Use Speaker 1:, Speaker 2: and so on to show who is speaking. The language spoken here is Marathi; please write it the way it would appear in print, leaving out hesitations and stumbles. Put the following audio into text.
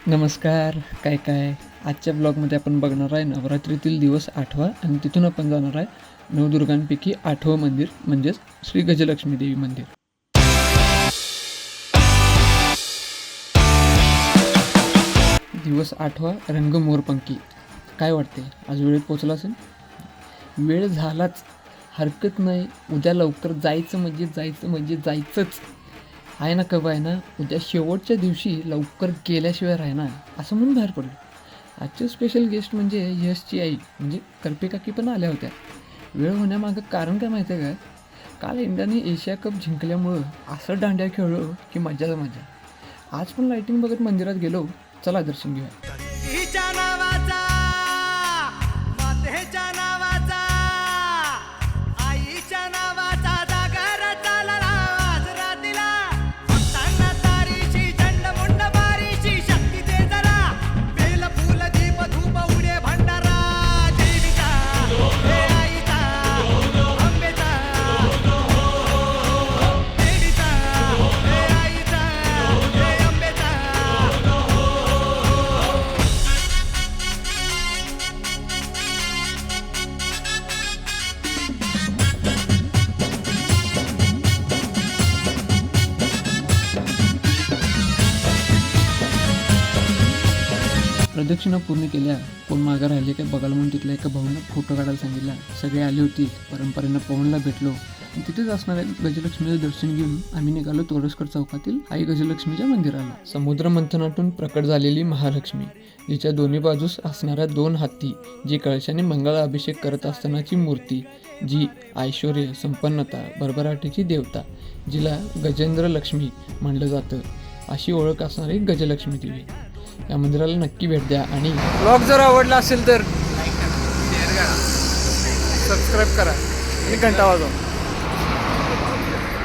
Speaker 1: नमस्कार. काय आजच्या ब्लॉगमध्ये आपण बघणार आहे नवरात्रीतील दिवस 8वा आणि तिथून आपण जाणार आहे नवदुर्गांपैकी 8वं मंदिर म्हणजेच श्री गजलक्ष्मी देवी मंदिर. दिवस 8वा रंग मोरपंखी. काय वाटते आज वेळेत पोचला असेल? वेळ झालाच, हरकत नाही. उद्या लवकर जायचं म्हणजे जायचंच आहे ना. कब आहे ना, उद्या शेवटच्या दिवशी लवकर गेल्याशिवाय राहणार असं म्हणून बाहेर पडलो. आजचे स्पेशल गेस्ट म्हणजे यशची आई म्हणजे करपे काकी पण आल्या होत्या. वेळ होण्यामागं कारण काय माहिती आहे काय? काल इंडियाने एशिया कप जिंकल्यामुळं असं दांड्या खेळलो की मजाच मजा. आज पण लाईटिंग बघत मंदिरात गेलो. चला दर्शन घेऊया. प्रदक्षिणा पूर्ण केल्या. कोण मागं राहिले काय बघायला म्हणून तिथल्या एका भाऊंना फोटो काढायला सांगितला. सगळे आले होते. परंपरेनं पवनला भेटलो आणि तिथेच असणाऱ्या गजलक्ष्मीचं दर्शन घेऊन आम्ही निघालो तोरसकर चौकातील आई गजलक्ष्मीच्या मंदिराला. समुद्र मंथनातून प्रकट झालेली महालक्ष्मी, जिच्या दोन्ही बाजूस असणाऱ्या 2 हत्ती, जी कळशाने मंगळ अभिषेक करत असतानाची मूर्ती, जी ऐश्वर्य, संपन्नता, भरभराटीची देवता, जिला गजेंद्र लक्ष्मी म्हणलं जातं, अशी ओळख असणारी गजलक्ष्मी देवी. या मंदिराला नक्की भेट द्या आणि ब्लॉग जर आवडला असेल तर लाईक करा, शेअर करा, सबस्क्राईब करा आणि घंटा वाजवा.